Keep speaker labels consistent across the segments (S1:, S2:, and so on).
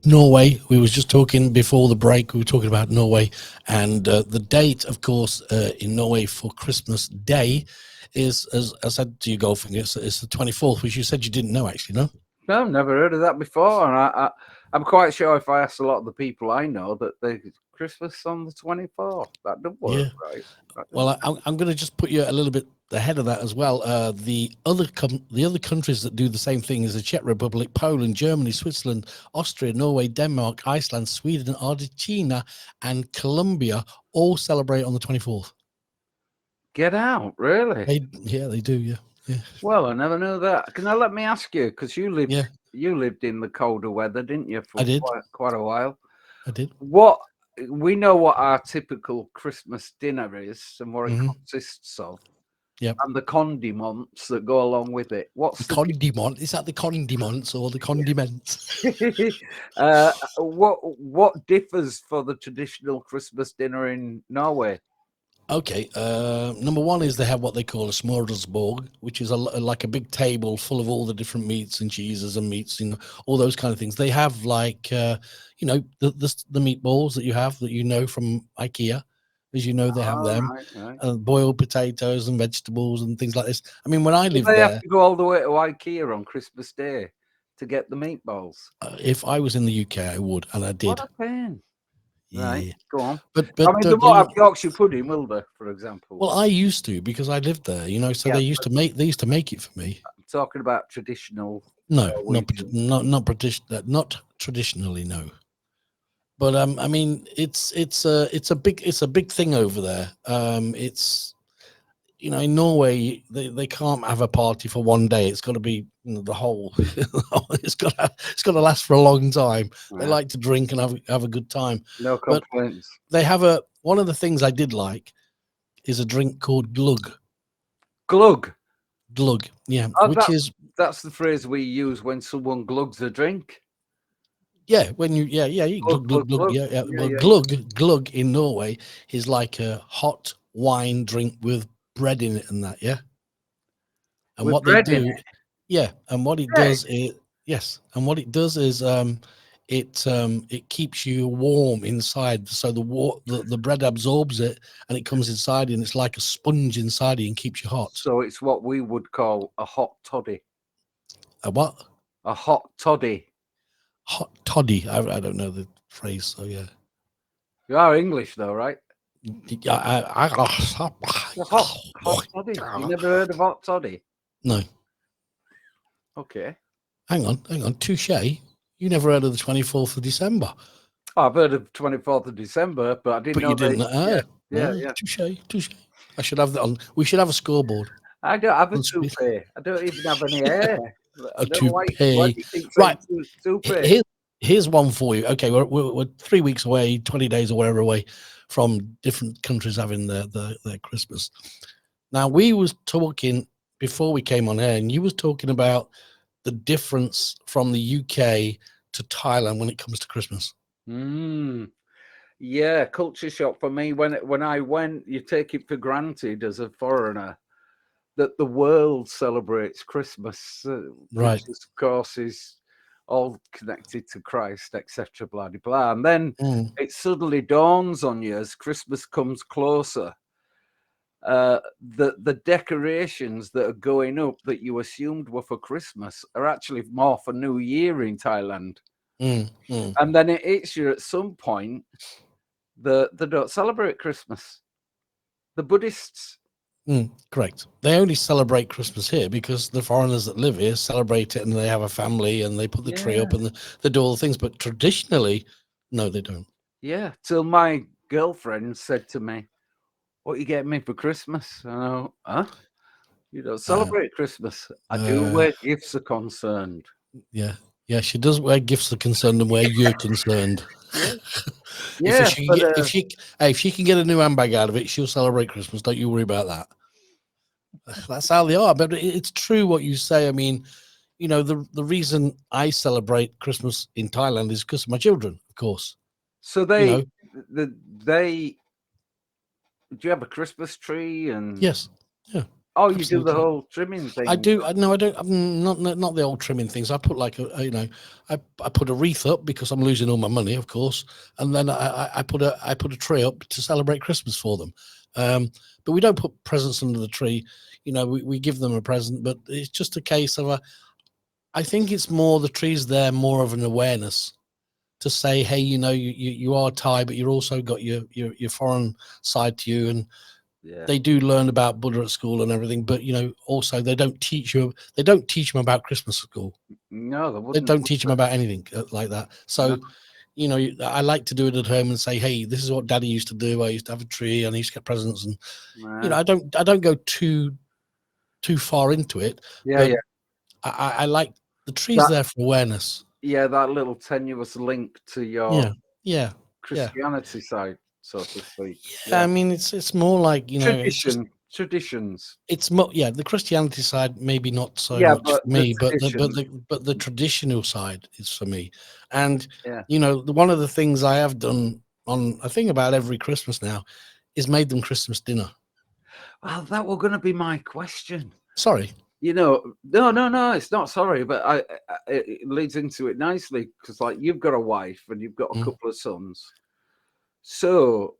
S1: Norway. We was just talking before the break. We were talking about Norway, and the date, of course, in Norway for Christmas Day is, as I said to you, Goldfinger, it's the 24th, which you said you didn't know, actually, no?
S2: No, I've never heard of that before. And I'm quite sure if I asked a lot of the people I know that they Christmas on the 24th. That doesn't work, right?
S1: Well, I'm going to just put you a little bit ahead of that as well. The other countries that do the same thing is the Czech Republic, Poland, Germany, Switzerland, Austria, Norway, Denmark, Iceland, Sweden, Argentina, and Colombia all celebrate on the 24th.
S2: Get out, really?
S1: They do. Yeah.
S2: Well, I never knew that. Now let me ask you, because you lived in the colder weather, didn't you? For
S1: I did.
S2: quite a while.
S1: I did.
S2: We know what our typical Christmas dinner is and what it consists of.
S1: Yep.
S2: And the condiments that go along with it. What's the
S1: condiment? Is that the condiments or the condiments?
S2: What differs for the traditional Christmas dinner in Norway?
S1: Okay, number one is they have what they call a smorgasbord, which is like a big table full of all the different meats and cheeses and meats and all those kind of things. They have like, the meatballs that you know from IKEA. As you know, they have them,
S2: right.
S1: boiled potatoes and vegetables and things like this. I mean, when I lived
S2: they
S1: there,
S2: have to go all the way to IKEA on Christmas Day to get the meatballs.
S1: If I was in the UK, I would, and I did.
S2: What a pain!
S1: Yeah.
S2: Right, go on.
S1: But
S2: I mean, they won't have Yorkshire pudding, will they? For example.
S1: Well, I used to because I lived there, so they used to make it for me.
S2: I'm talking about traditional.
S1: No, not traditionally, no. But I mean, it's a big thing over there. It's in Norway they can't have a party for one day. It's got to be the whole. it's got to last for a long time. Yeah. They like to drink and have a good time.
S2: No complaints.
S1: But they have one of the things I did like is a drink called glug.
S2: Glug,
S1: yeah.
S2: That's the phrase we use when someone glugs a drink.
S1: Yeah, when you glug. Yeah. Well, glug in Norway is like a hot wine drink with bread in it and that, yeah. And what they do, and what it does is it keeps you warm inside, so the bread absorbs it and it comes inside and it's like a sponge inside you and keeps you hot.
S2: So it's what we would call a hot toddy.
S1: A what?
S2: A hot toddy.
S1: Hot toddy. I don't know the phrase, so yeah.
S2: You are English though, right?
S1: Yeah,
S2: hot toddy. You never heard of hot toddy?
S1: No.
S2: Okay.
S1: Hang on. Touche. You never heard of the 24th of December?
S2: Oh, I've heard of 24th of December, but I didn't know.
S1: You didn't.
S2: Yeah.
S1: Touche. I should have that on. We should have a scoreboard.
S2: I don't have a toupee. I don't even have any hair.
S1: A toupee. Right.
S2: Toupee.
S1: Here's one for you. Okay, we're 3 weeks away, 20 days or whatever away from different countries having their Christmas. Now, we was talking before we came on air, and you was talking about the difference from the UK to Thailand when it comes to Christmas.
S2: Yeah, culture shock for me. When I went, you take it for granted as a foreigner that the world celebrates Christmas,
S1: right?
S2: Which of course is all connected to Christ, etc. Blah blah blah. And then it suddenly dawns on you as Christmas comes closer. The decorations that are going up that you assumed were for Christmas are actually more for New Year in Thailand. And then it hits you at some point that they don't celebrate Christmas. The Buddhists.
S1: Correct. They only celebrate Christmas here because the foreigners that live here celebrate it and they have a family and they put the tree up and they do all the things. But traditionally, no, they don't.
S2: Yeah. Till my girlfriend said to me, "What are you getting me for Christmas?" And I go, "Huh? You don't celebrate Christmas." I do where gifts are concerned.
S1: Yeah. She does where gifts are concerned and where you're concerned.
S2: Yeah.
S1: If she can get a new handbag out of it, she'll celebrate Christmas. Don't you worry about that. That's how they are. But it's true what you say. I mean, the reason I celebrate Christmas in Thailand is because of my children, of course.
S2: So do you have a Christmas tree? And
S1: yes, yeah.
S2: Oh, you do the
S1: Absolutely.
S2: whole trimming thing.
S1: I do. No, I don't. I'm not the old trimming things. I put like I put a wreath up because I'm losing all my money, of course, and then I put a tree up to celebrate Christmas for them. But we don't put presents under the tree. We give them a present, but it's just a case of I think it's more the tree's there, more of an awareness to say, hey, you are Thai, but you're also got your foreign side to you, and they do learn about Buddha at school and everything, but also they don't teach them about Christmas at school.
S2: No, they
S1: They
S2: wouldn't.
S1: don't teach them about anything like that. So,
S2: No.
S1: I like to do it at home and say, hey, this is what Daddy used to do. I used to have a tree and I used to get presents, and
S2: Nah.
S1: I don't go too far into it.
S2: Yeah,
S1: But
S2: yeah.
S1: I like the trees
S2: That
S1: there for awareness.
S2: Yeah, that little tenuous link to your
S1: Yeah.
S2: Christianity side, so to speak.
S1: I
S2: Yeah.
S1: mean, it's more like it's just
S2: Traditions.
S1: it's more, the Christianity side maybe not so
S2: Yeah,
S1: much
S2: but
S1: for
S2: the
S1: me, but
S2: tradition.
S1: the traditional side is for me. And
S2: Yeah.
S1: one of the things I have done on, I think, about every Christmas now is made them Christmas dinner.
S2: Well, that was going to be my question.
S1: Sorry.
S2: No, it's not sorry, but it leads into it nicely because, like, you've got a wife and you've got a couple of sons. So,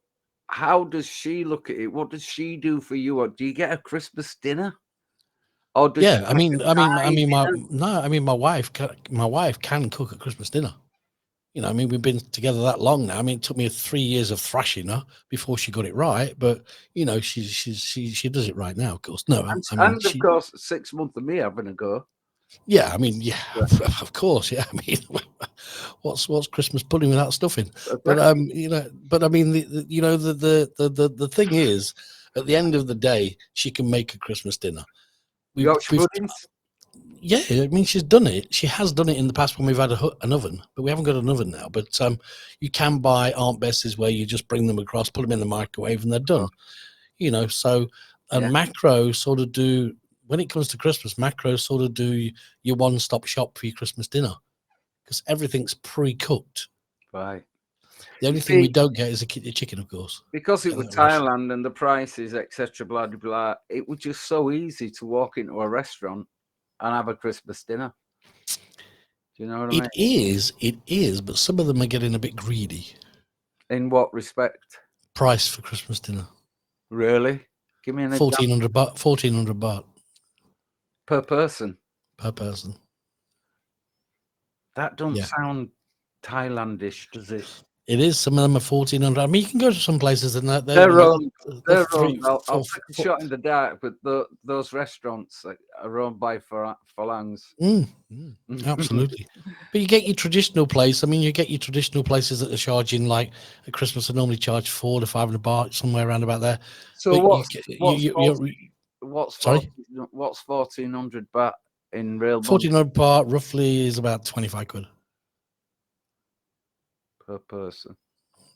S2: how does she look at it? What does she do for you? Or do you get a Christmas dinner? Or does she
S1: Yeah,
S2: make a Thai dinner?
S1: my wife can cook a Christmas dinner. We've been together that long now. I mean, it took me 3 years of thrashing her before she got it right, but she does it right now, of course. No,
S2: And of course, 6 months of me having a go.
S1: Yeah, I mean, of course, yeah. I mean, what's Christmas pudding without stuffing? But but I mean, the thing is, at the end of the day, she can make a Christmas dinner.
S2: Yorkshire puddings.
S1: Yeah, I mean, she's done it. She has done it in the past when we've had an oven, but we haven't got an oven now. But you can buy Aunt Bess's where you just bring them across, put them in the microwave, and they're done. So and Macro sort of do, when it comes to Christmas, Macro sort of do your one-stop shop for your Christmas dinner because everything's pre-cooked.
S2: Right.
S1: The only thing we don't get is a chicken, of course.
S2: Because it was Thailand and the prices, etc., blah, blah, blah, it was just so easy to walk into a restaurant and have a Christmas dinner. Do you know what I mean?
S1: It is, but some of them are getting a bit greedy.
S2: In what respect?
S1: Price for Christmas dinner.
S2: Really? Give me an example.
S1: 1,400 baht.
S2: Per person?
S1: Per person.
S2: That don't sound Thailandish, does it?
S1: It is. Some of them are 1,400. I mean, you can go to some places and
S2: they're owned. I'll take a shot in the dark, but those restaurants are owned by Falangs.
S1: Absolutely. But you get your traditional place. I mean, you get your traditional places that are charging, like at Christmas, they normally charge 400 to 500 baht, somewhere around about there.
S2: So
S1: but
S2: what's
S1: sorry?
S2: What's 1,400 baht in real money?
S1: 1,400 baht roughly is about 25 quid.
S2: Per person.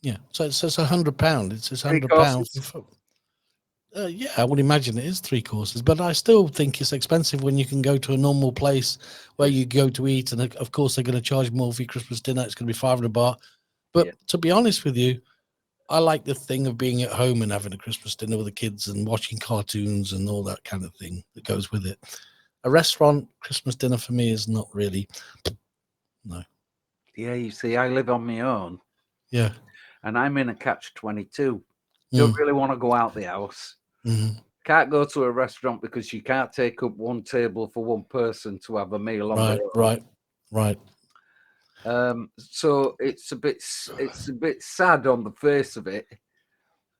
S1: Yeah, so it's £100. It's £100. Yeah, I would imagine it is 3 courses, but I still think it's expensive when you can go to a normal place where you go to eat, and of course they're going to charge more for your Christmas dinner. It's going to be 500 baht. But to be honest with you, I like the thing of being at home and having a Christmas dinner with the kids and watching cartoons and all that kind of thing that goes with it. A restaurant Christmas dinner for me is not really. No.
S2: Yeah, you see, I live on my own.
S1: Yeah.
S2: And I'm in a catch-22. Don't really want to go out the house. Can't go to a restaurant because you can't take up one table for one person to have a meal on their own.
S1: Right.
S2: So it's a bit sad on the face of it.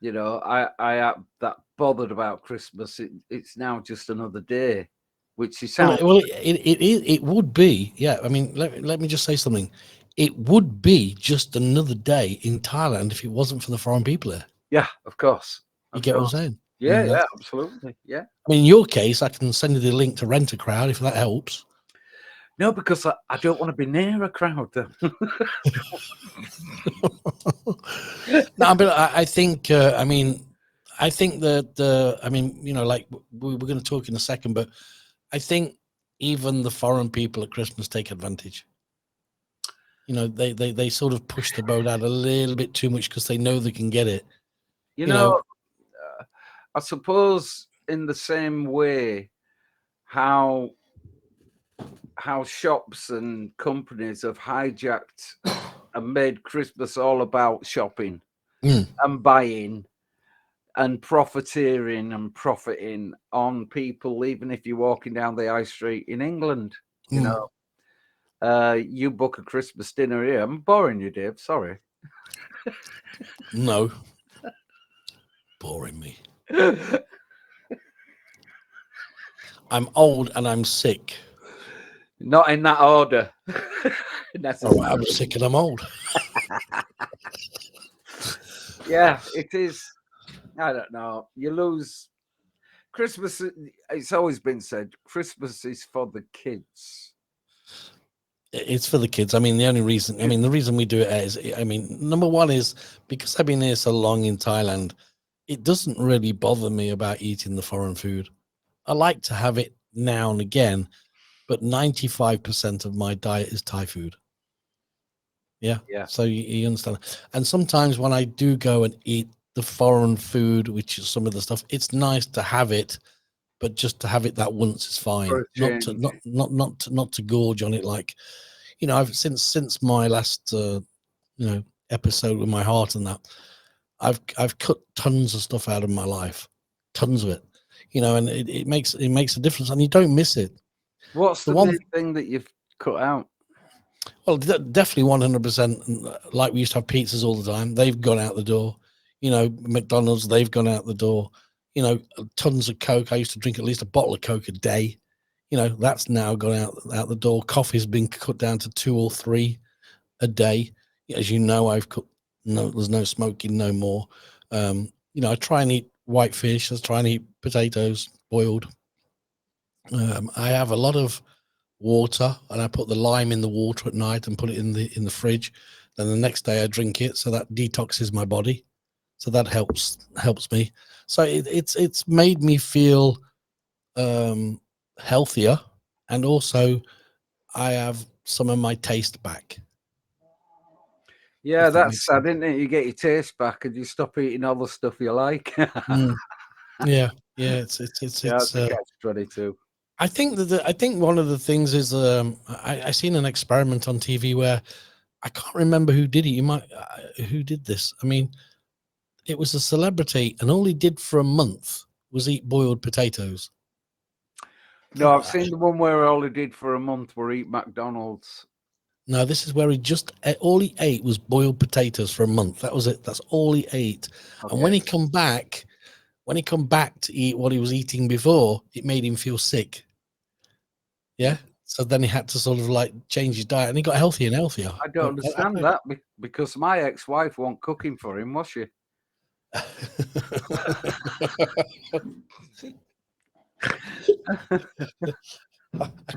S2: I am that bothered about Christmas. It's now just another day, which is
S1: it would be. Yeah, I mean, let me just say something. It would be just another day in Thailand if it wasn't for the foreign people there.
S2: Yeah, of course.
S1: You get what I'm saying?
S2: Yeah, absolutely. Yeah.
S1: I mean, in your case, I can send you the link to Rent a Crowd if that helps.
S2: No, because I don't want to be near a crowd.
S1: No, but I think. I think that. Like we're going to talk in a second, but I think even the foreign people at Christmas take advantage. They sort of push the boat out a little bit too much because they know they can get it.
S2: I suppose in the same way how shops and companies have hijacked and made Christmas all about shopping and buying and profiteering and profiting on people, even if you're walking down the high street in England. You know, you book a Christmas dinner here. I'm boring you, Dave. Sorry.
S1: No. Boring me. I'm old and I'm sick.
S2: Not in that order.
S1: All right, I'm sick and I'm old.
S2: Yeah, it is. I don't know. You lose Christmas. It's always been said Christmas is for the kids.
S1: It's for the kids. I mean, the only reason, the reason we do it is, number one is because I've been here so long in Thailand, it doesn't really bother me about eating the foreign food. I like to have it now and again, but 95% of my diet is Thai food. Yeah. So you understand. And sometimes when I do go and eat the foreign food, which is some of the stuff, it's nice to have it, but just to have it that once is fine. Not to gorge on it. Like, I've since my last episode with my heart and that, I've cut tons of stuff out of my life, tons of it, and it makes a difference, and you don't miss it.
S2: What's the main thing that you've cut out?
S1: Well, definitely 100%. Like we used to have pizzas all the time. They've gone out the door. McDonald's, they've gone out the door. Tons of Coke. I used to drink at least a bottle of Coke a day. That's now gone out the door. Coffee's been cut down to 2 or 3 a day. As you know, I've cut. No, there's no smoking no more. I try and eat white fish. I try and eat potatoes boiled. I have a lot of water, and I put the lime in the water at night and put it in the fridge. Then the next day I drink it, so that detoxes my body. So that helps me. So it's made me feel healthier, and also I have some of my taste back.
S2: Yeah, that's sad, isn't it? You get your taste back and you stop eating all the stuff you like.
S1: Yeah, it's
S2: catch-22.
S1: I think one of the things is I seen an experiment on TV where I can't remember who did it. Who did this? I mean, it was a celebrity, and all he did for a month was eat boiled potatoes.
S2: No, I've seen the one where all he did for a month were eat McDonald's.
S1: No, this is where all he ate was boiled potatoes for a month. That was it. That's all he ate. Okay. And when he come back to eat what he was eating before, it made him feel sick. Yeah. So then he had to sort of like change his diet, and he got healthier and healthier.
S2: I don't understand that, because my ex-wife wasn't cooking for him, was she?
S1: I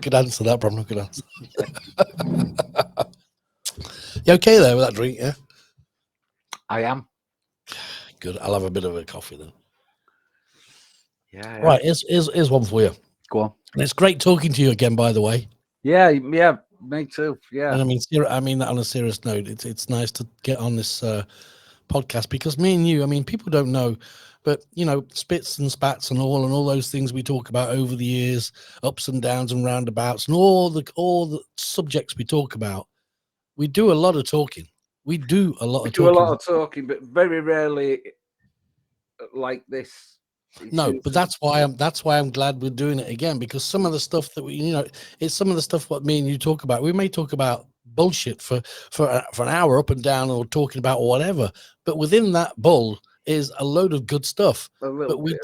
S1: could answer that problem. I could answer. You okay there with that drink? Yeah,
S2: I am.
S1: Good. I'll have a bit of a coffee then.
S2: Yeah.
S1: Right. Here's one for you.
S2: Go on.
S1: And it's great talking to you again, by the way.
S2: Yeah. Me too. Yeah.
S1: And I mean that on a serious note. It's nice to get on this podcast, because me and you, people don't know, but spits and spats and all those things we talk about over the years, ups and downs and roundabouts, and all the subjects we talk about. We do a lot of talking. We do a lot of talking,
S2: but very rarely like this.
S1: No, but that's why I'm glad we're doing it again, because some of the stuff that it's some of the stuff what me and you talk about. We may talk about bullshit for an hour up and down, or talking about whatever, but within that bull is a load of good stuff. But we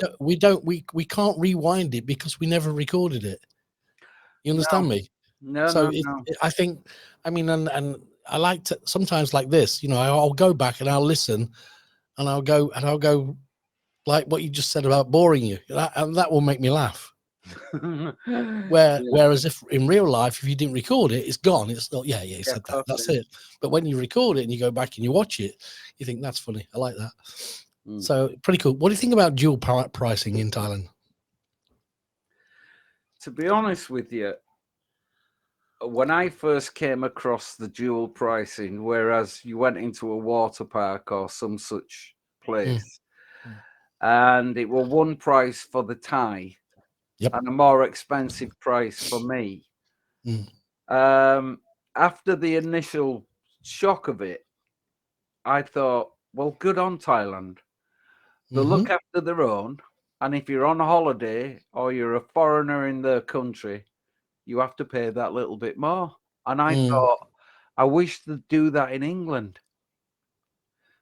S1: can't rewind it because we never recorded it. You understand me?
S2: No.
S1: I think, and I like to sometimes like this, I'll go back and I'll listen, and I'll go like what you just said about boring you, and that will make me laugh. Whereas if in real life, if you didn't record it, it's gone. It's not. Yeah, you said that. That's it. But when you record it and you go back and you watch it, you think that's funny. I like that. So pretty cool. What do you think about dual pricing in Thailand?
S2: To be honest with you, when I first came across the dual pricing, whereas you went into a water park or some such place, and it was one price for the Thai,
S1: Yep.
S2: and a more expensive price for me. After the initial shock of it, I thought, well, good on Thailand. They look after their own, and if you're on a holiday or you're a foreigner in their country, you have to pay that little bit more. And I thought, I wish they'd do that in England.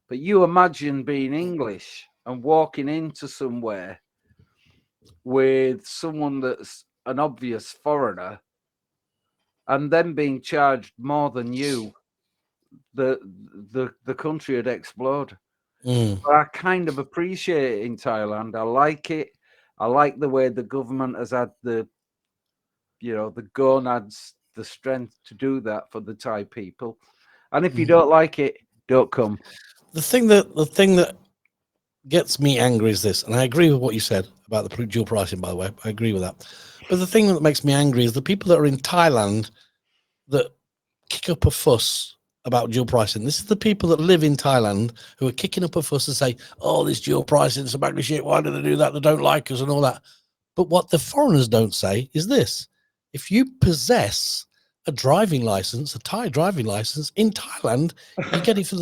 S2: But you imagine being English and walking into somewhere with someone that's an obvious foreigner and then being charged more than you, the country would explode. But I kind of appreciate it in Thailand. I like it. I like the way the government has had the gonads, the strength to do that for the Thai people. And if you don't like it, don't come.
S1: The thing that gets me angry is this, and I agree with what you said about the dual pricing, by the way. I agree with that. But the thing that makes me angry is the people that are in Thailand that kick up a fuss about dual pricing. This is the people that live in Thailand who are kicking up a fuss and say, oh, this dual pricing is a bag of shit. Why do they do that? They don't like us and all that. But what the foreigners don't say is this. If you possess a driving license, a Thai driving license in Thailand, you get it for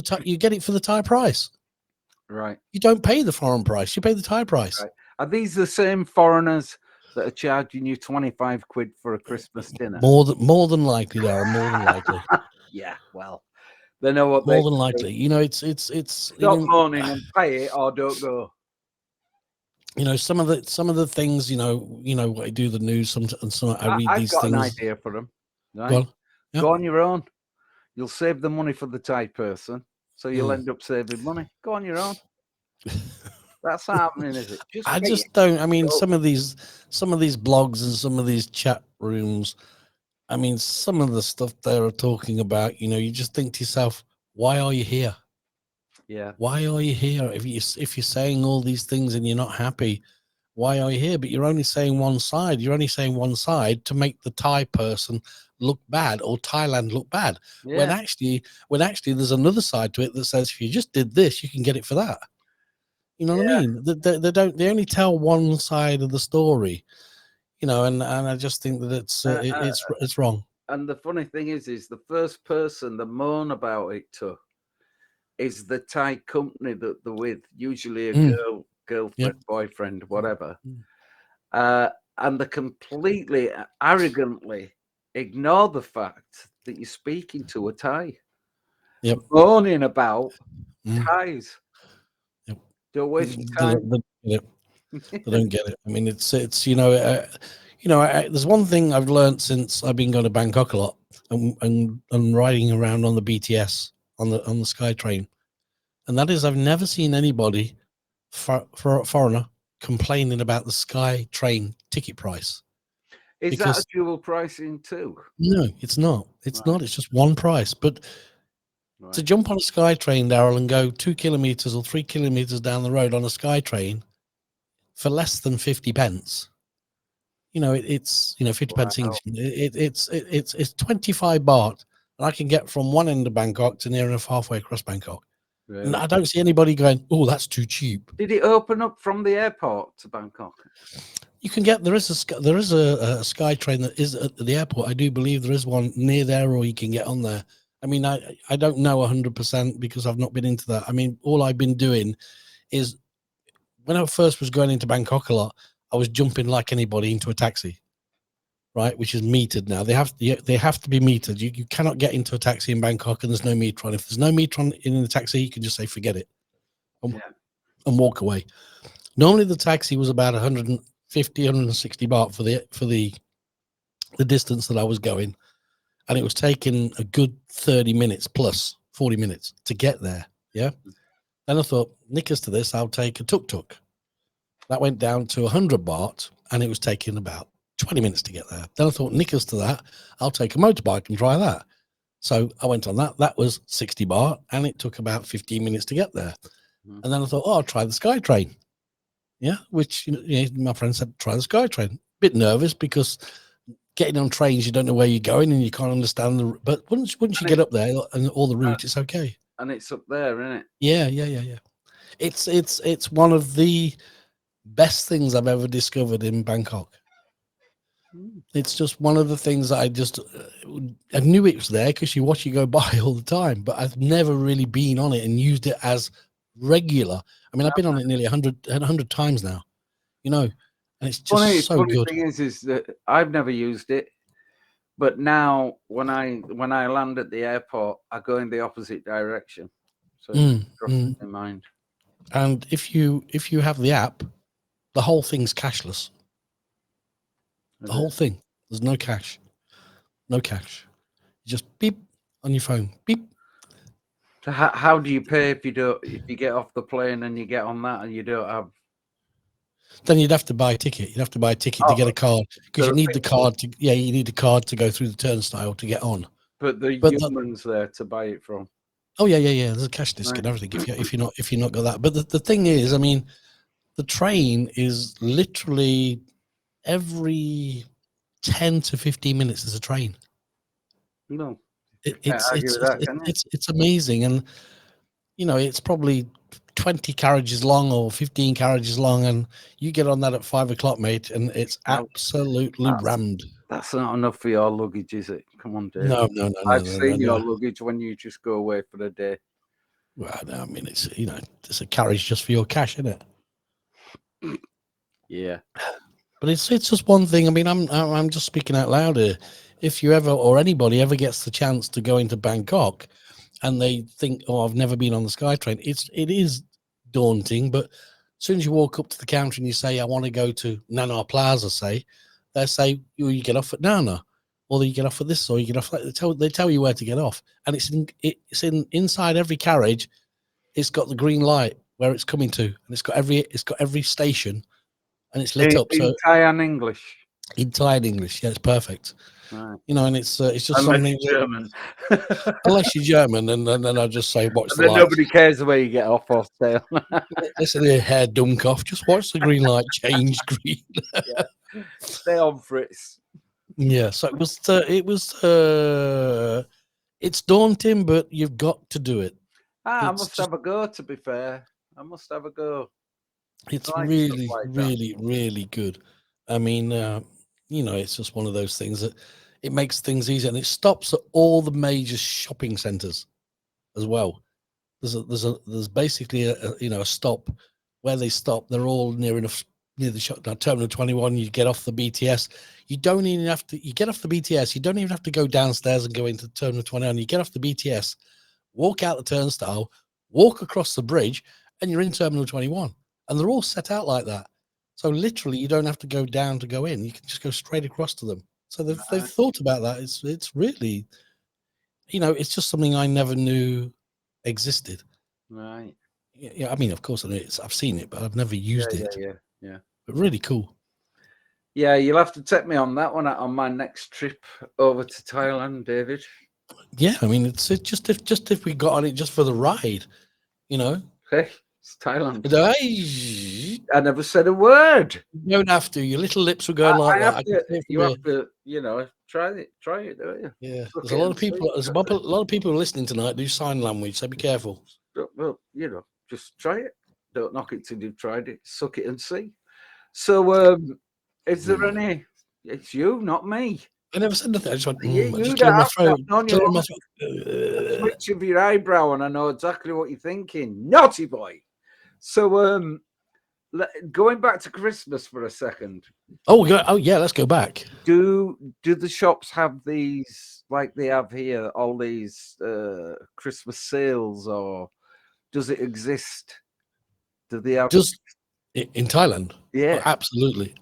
S1: the Thai price.
S2: Right.
S1: You don't pay the foreign price. You pay the Thai price.
S2: Right. Are these the same foreigners that are charging you 25 quid for a Christmas dinner?
S1: More than likely, Darren. More than likely.
S2: Yeah. Well, they know what
S1: more than likely. You know, it's
S2: stop moaning and pay it or don't go.
S1: You know, some of the things, you know, I do the news and some I read these things.
S2: I've got an idea for them. Right?
S1: Go on. Yeah.
S2: Go on your own. You'll save the money for the Thai person, so you'll end up saving money. Go on your own. That's happening, is it?
S1: I just don't. I mean, some of these blogs and some of these chat rooms. I mean, some of the stuff they're talking about. You know, you just think to yourself, why are you here?
S2: Yeah.
S1: Why are you here? If you're saying all these things and you're not happy, why are you here? But you're only saying one side. You're only saying one side to make the Thai person look bad or Thailand look bad. Yeah. When actually there's another side to it that says if you just did this, you can get it for that. You know what I mean? They only tell one side of the story, you know, and I just think that it's wrong.
S2: And the funny thing is the first person that moan about it to is the Thai company that they're with, usually a girlfriend, boyfriend, whatever. And they completely arrogantly ignore the fact that you're speaking to a Thai.
S1: Yep.
S2: Moaning about Thais.
S1: Yep.
S2: Don't waste your time.
S1: They don't get it. I mean, it's there's one thing I've learned since I've been going to Bangkok a lot and riding around on the BTS on the SkyTrain, and that is I've never seen anybody for a foreigner complaining about the SkyTrain ticket price.
S2: Is that a dual pricing too?
S1: No, it's not. It's not. It's just one price. But to jump on a SkyTrain, Daryl, and go 2 kilometers or 3 kilometers down the road on a SkyTrain for less than 50 pence, you know, it's 50 pence English. It's 25 baht, and I can get from one end of Bangkok to near enough halfway across Bangkok. Really? And I don't see anybody going, oh, that's too cheap.
S2: Did it open up from the airport to Bangkok?
S1: You can get there is a SkyTrain that is at the airport. I do believe there is one near there, or you can get on there. I mean, I don't know 100% because I've not been into that. I mean, all I've been doing is when I first was going into Bangkok a lot, I was jumping like anybody into a taxi, right? Which is metered now. They have to be metered. You cannot get into a taxi in Bangkok and there's no meter on. If there's no meter on in the taxi, you can just say forget it and walk away. Normally the taxi was about 150, 160 baht for the distance that I was going, and it was taking a good 30 minutes plus 40 minutes to get there. Yeah. Then I thought, knickers to this, I'll take a tuk-tuk. That went down to 100 baht, and it was taking about 20 minutes to get there. Then I thought, knickers to that, I'll take a motorbike and try that. So I went on that. That was 60 baht, and it took about 15 minutes to get there. And then I thought, oh, I'll try the SkyTrain. Yeah, which my friend said, try the SkyTrain. Bit nervous because getting on trains, you don't know where you're going and you can't understand but once you get up there and all the route, it's okay.
S2: And it's up there, isn't it?
S1: Yeah. It's one of the best things I've ever discovered in Bangkok. It's just one of the things that I knew it was there because you watch it go by all the time, but I've never really been on it and used it as regular. I mean, I've been on it nearly 100 times now, and it's just so good.
S2: Funny thing is that I've never used it, but now when I land at the airport, I go in the opposite direction, so it crosses my mind.
S1: And if you have the app, the whole thing's cashless. The whole thing. There's no cash. No cash. You just beep on your phone. Beep.
S2: So how do you pay if you get off the plane and you get on that and you don't have?
S1: Then you'd have to buy a ticket. You'd have to buy a ticket to get a card because you need the card to. Yeah, you need a card to go through the turnstile to get on.
S2: But the humans there to buy it from.
S1: Oh yeah. There's a cash disc and everything. If you're not got that, but the thing is, I mean, the train is literally every 10 to 15 minutes is a train.
S2: No,
S1: it's amazing, and it's probably 20 carriages long or 15 carriages long, and you get on that at 5 o'clock, mate, and it's absolutely rammed.
S2: That's not enough for your luggage, is it? Come on, Dave.
S1: No.
S2: I've seen your luggage when you just go away for a day.
S1: Well, no, I mean, it's it's a carriage just for your cash, isn't it?
S2: Yeah.
S1: But it's just one thing. I mean, I'm just speaking out loud here. If you ever, or anybody ever gets the chance to go into Bangkok and they think, oh, I've never been on the SkyTrain, it is daunting. But as soon as you walk up to the counter and you say, I want to go to Nana Plaza, they say, you get off at Nana, or you get off at this, or you get off. They tell you where to get off, and it's inside every carriage. It's got the green light where it's coming to, and it's got every station, and it's lit up.
S2: In Thai and English.
S1: In Thai and English, yeah, it's perfect.
S2: Right.
S1: And it's just
S2: unless
S1: something.
S2: You're German.
S1: Unless you're German, and then I just say, watch the light.
S2: Nobody cares the way you get off or stay on.
S1: Listen here, hair dunk off. Just watch the green light change green.
S2: Yeah. Stay on, Fritz.
S1: Yeah, so it's daunting, but you've got to do it.
S2: I must have a go. To be fair, I must have a go.
S1: It's really, really, really good. I mean, it's just one of those things that it makes things easier, and it stops at all the major shopping centers as well. There's basically a stop where they stop. They're all near the Terminal 21. You get off the BTS. You don't even have to. You get off the BTS. You don't even have to go downstairs and go into Terminal 21. You get off the BTS, walk out the turnstile, walk across the bridge, and you're in Terminal 21. And they're all set out like that. So literally, you don't have to go down to go in. You can just go straight across to them. So they've thought about that. It's really, it's just something I never knew existed.
S2: Right.
S1: Yeah. I mean, of course, I've seen it, but I've never used it.
S2: Yeah.
S1: But really cool.
S2: Yeah, you'll have to take me on that one on my next trip over to Thailand, David.
S1: Yeah, I mean, it's just if we got on it just for the ride,
S2: Hey. It's Thailand.
S1: I
S2: never said a word.
S1: You don't have to. Your little lips will go like that.
S2: You have to, try it, don't you?
S1: Yeah. There's a lot of people. There's a lot of people listening tonight do sign language, so be careful.
S2: Well, just try it. Don't knock it till you've tried it. Suck it and see. So, is there any? It's you, not me.
S1: I never said nothing. I just went.
S2: You don't have to. Twitch of your eyebrow, and I know exactly what you're thinking. Naughty boy. So, going back to Christmas for a second.
S1: Oh yeah, let's go back.
S2: Do the shops have these like they have here? All these Christmas sales, or does it exist? Do they have
S1: just in Thailand?
S2: Yeah,
S1: absolutely.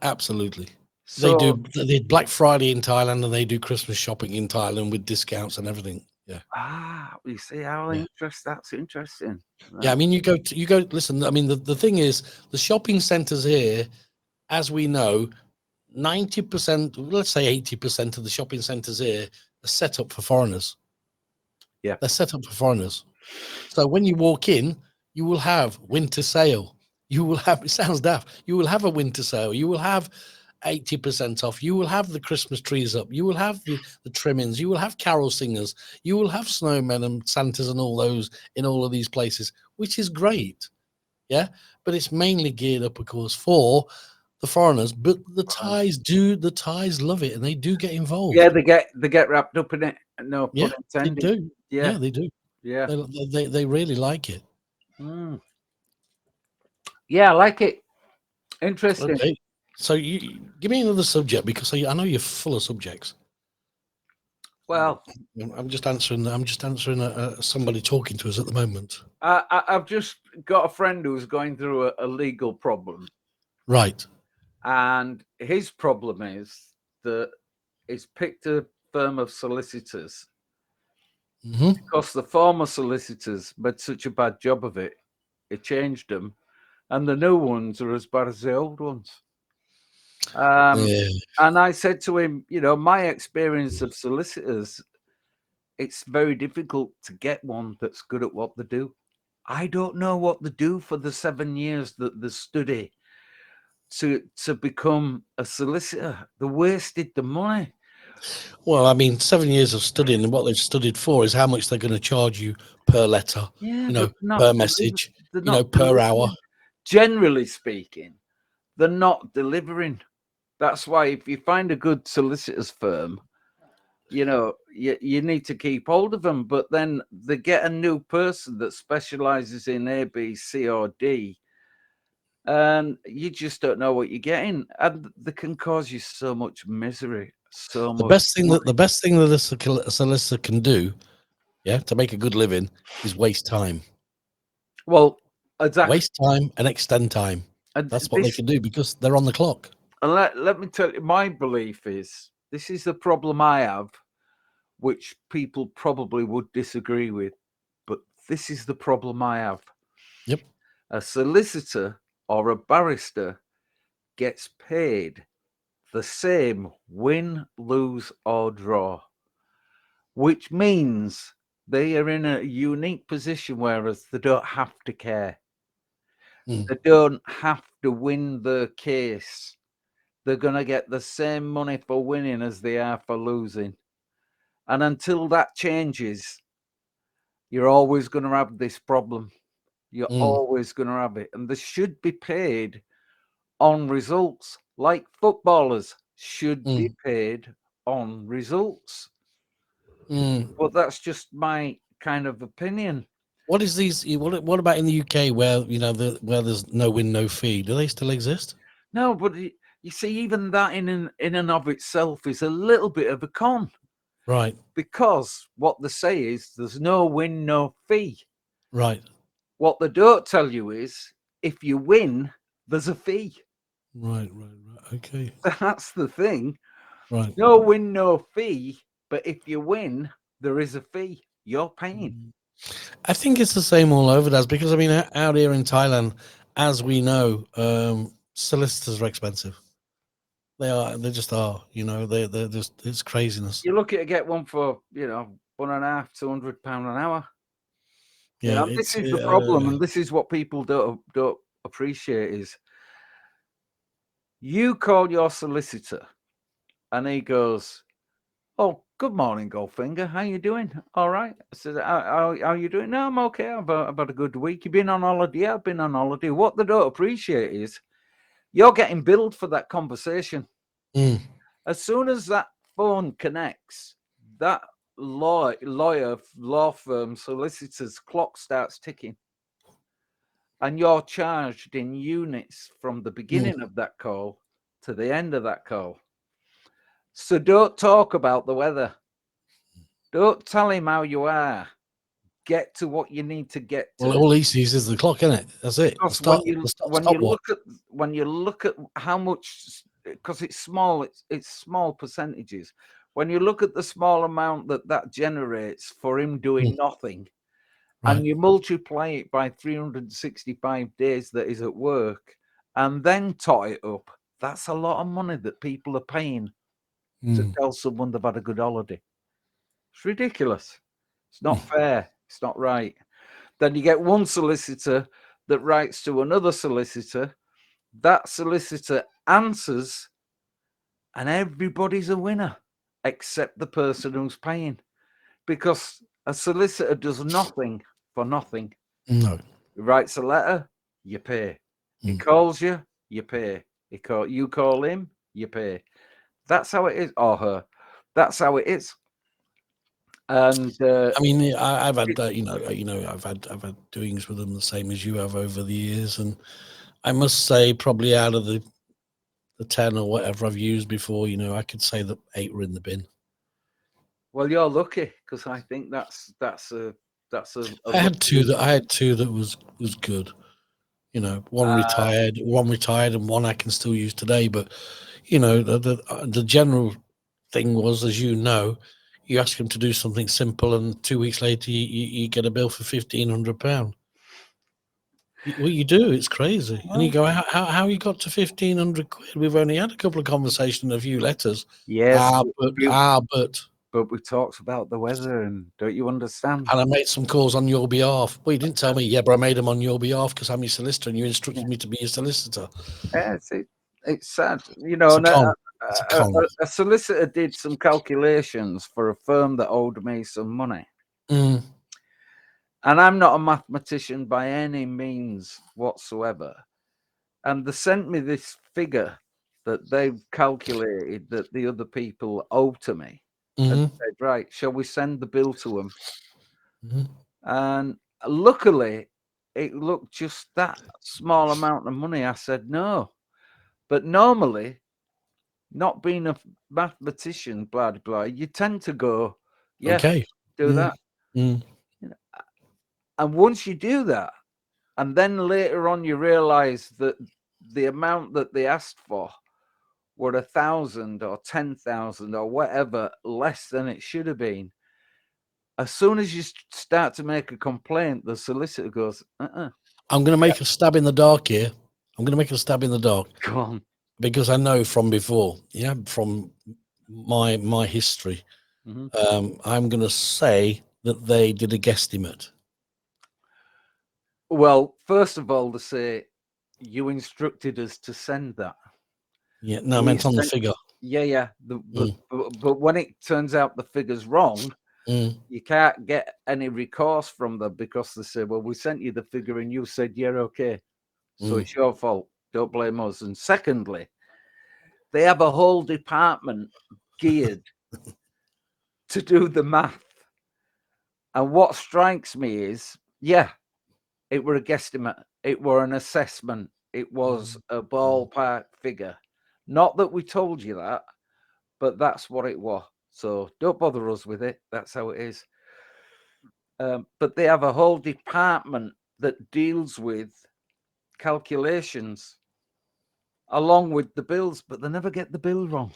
S1: So, they do Black Friday in Thailand, and they do Christmas shopping in Thailand with discounts and everything. Yeah.
S2: You see how interesting. That's interesting. Right.
S1: Yeah, I mean, you go. Listen, I mean, the thing is, the shopping centers here, as we know, 90%, let's say 80% of the shopping centers here are set up for foreigners.
S2: Yeah,
S1: they're set up for foreigners. So when you walk in, you will have winter sale. You will have. It sounds daft. You will have a winter sale. You will have 80% off. You will have the Christmas trees up. You will have the trimmings. You will have carol singers. You will have snowmen and Santas and all those in all of these places, which is great. Yeah, but it's mainly geared up, of course, for the foreigners. But the Thais love it, and they do get
S2: Yeah,
S1: involved.
S2: they get wrapped up in it. No
S1: Yeah,
S2: pun
S1: they
S2: intended.
S1: do.
S2: Yeah,
S1: Yeah, they do.
S2: yeah.
S1: They really like it.
S2: Mm. Yeah, I like it. Interesting.
S1: Okay, so you give me another subject because I know you're full of subjects.
S2: Well,
S1: I'm just answering. Somebody talking to us at the moment.
S2: I've just got a friend who's going through a legal problem,
S1: Right.
S2: and his problem is that he's picked a firm of solicitors because the former solicitors made such a bad job of it. He changed them, and the new ones are as bad as the old ones.
S1: Yeah.
S2: And I said to him, my experience of solicitors, it's very difficult to get one that's good at what they do. I don't know what they do for the 7 years that they study to become a solicitor. They wasted the money.
S1: Well, I mean, 7 years of studying, and what they've studied for is how much they're going to charge you per letter,
S2: Yeah, but
S1: per message,
S2: they're not
S1: per hour.
S2: delivering. Generally speaking, they're not delivering. That's why if you find a good solicitor's firm, you need to keep hold of them. But then they get a new person that specializes in A, B, C, or D, and you just don't know what you're getting, and they can cause you so much misery, so
S1: The
S2: much
S1: best thing
S2: money.
S1: that a solicitor can do, yeah, to make a good living, is waste time.
S2: Well, exactly.
S1: Waste time and extend time.
S2: And
S1: That's what they can do because they're on the clock.
S2: and let me tell you, my belief is this is the problem I have, which people probably would disagree with, but this is the problem I have.
S1: Yep.
S2: A solicitor or a barrister gets paid the same win, lose, or draw, which means they are in a unique position, whereas they don't have to care. They don't have to win the case. They're going to get the same money for winning as they are for losing. And until that changes, you're always going to have this problem. You're always going to have it. And they should be paid on results, like footballers should be paid on results. But that's just my kind of opinion.
S1: What is these? What about in the UK where where there's no win, no fee? Do they still exist?
S2: No, but you see, even that in and of itself is a little bit of a con.
S1: Right.
S2: Because what they say is there's no win, no fee.
S1: Right.
S2: What they don't tell you is if you win, there's a fee.
S1: Right. Okay.
S2: That's the thing.
S1: Right.
S2: No win, no fee. But if you win, there is a fee. You're paying.
S1: I think it's the same all over, Daz, because I mean, out here in Thailand, as we know, solicitors are expensive. They are. They just are. They're just. It's craziness.
S2: You're lucky to get one for £150, £200 an hour.
S1: Yeah.
S2: This
S1: It's.
S2: is the problem, and this is what people don't appreciate is you call your solicitor, and he goes, "Oh, good morning, Goldfinger. How you doing? All right." I said, how are you doing? No, I'm okay. I've had a good week. You been on holiday? Yeah, I've been on holiday. What they don't appreciate is you're getting billed for that conversation. As soon as that phone connects, that law firm, solicitor's clock starts ticking. And you're charged in units from the beginning of that call to the end of that call. So don't talk about the weather. Don't tell him how you are. Get to what you need to get to.
S1: Well, all he sees is the clock, isn't it? That's it.
S2: Because
S1: The stopwatch.
S2: when you look at how much, because it's small, it's small percentages. When you look at the small amount that generates for him doing nothing,
S1: Right.
S2: and you multiply it by 365 days that he's at work, and then tot it up, that's a lot of money that people are paying to tell someone they've had a good holiday. It's ridiculous. It's not fair. It's not right. Then you get one solicitor that writes to another solicitor. That solicitor answers, and everybody's a winner except the person who's paying, because a solicitor does nothing for nothing.
S1: No.
S2: He writes a letter, you pay. He calls you, you pay. You call him, you pay. That's how it is, or her. That's how it is. And
S1: I mean, I've had I've had doings with them the same as you have over the years, and I must say, probably out of the 10 or whatever I've used before, I could say that 8 were in the bin.
S2: Well, you're lucky, because I think that's a
S1: I had two that was good. One retired, and one I can still use today. But the general thing was, as you ask them to do something simple, and 2 weeks later you get a bill for £1,500. What you do, it's crazy. And you go, how you got to 1,500 quid? We've only had a couple of conversations and a few letters.
S2: Yes,
S1: but
S2: we talked about the weather, and don't you understand?
S1: And I made some calls on your behalf. Well, you didn't tell me. Yeah, but I made them on your behalf because I'm your solicitor, and you instructed me to be your solicitor.
S2: Yes, it's sad.
S1: It's a con.
S2: A solicitor did some calculations for a firm that owed me some money. And I'm not a mathematician by any means whatsoever. And they sent me this figure that they've calculated that the other people owe to me. And said, right, shall we send the bill to them? And luckily, it looked just that small amount of money. I said, no. But normally, not being a mathematician, blah, blah, you tend to go, yeah,
S1: okay,
S2: do that. And once you do that, and then later on you realize that the amount that they asked for were 1,000 or 10,000 or whatever less than it should have been. As soon as you start to make a complaint, the solicitor goes, I'm
S1: going to make a stab in the dark here. I'm going to make a stab in the dark.
S2: Go on.
S1: Because I know from before, from my history, I'm going to say that they did a guesstimate.
S2: Well, first of all, to say you instructed us to send that.
S1: Yeah, no, I meant on the figure.
S2: Yeah. But when it turns out the figure's wrong, you can't get any recourse from them because they say, well, we sent you the figure and you said, yeah, okay. So it's your fault. Don't blame us. And secondly, they have a whole department geared to do the math. And what strikes me is, it were a guesstimate. It were an assessment. It was a ballpark figure. Not that we told you that, but that's what it was. So don't bother us with it. That's how it is. But they have a whole department that deals with calculations along with the bills, but they never get the bill wrong.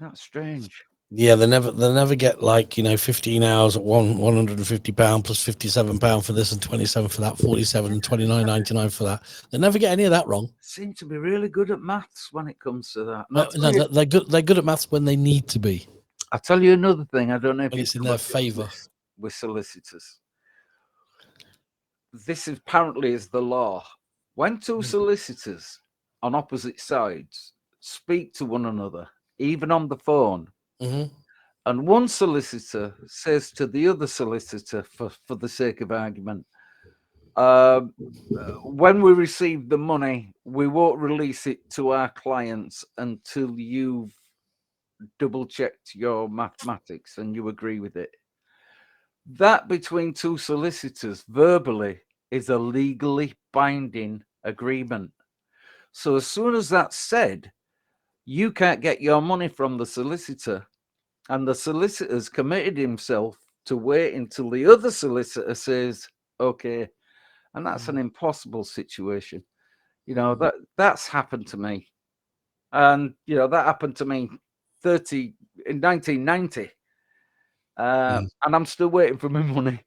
S2: That's strange.
S1: Yeah, they never get 15 hours at £150 plus £57 for this and 27 for that, 47 and 29.99 for that. They never get any of that wrong.
S2: Seem to be really good at maths when it comes to that.
S1: No, they're good. They're good at maths when they need to be.
S2: I'll tell you another thing. I don't know if
S1: it's in their favour
S2: with solicitors. This apparently is the law. When two solicitors on opposite sides speak to one another, even on the phone, and one solicitor says to the other solicitor, for the sake of argument, when we receive the money, we won't release it to our clients until you've double-checked your mathematics and you agree with it. That between two solicitors verbally is a legally binding agreement. So as soon as that's said, you can't get your money from the solicitor, and the solicitor's committed himself to wait until the other solicitor says, okay. And that's an impossible situation. That's happened to me. And, that happened to me in 1990. And I'm still waiting for my money.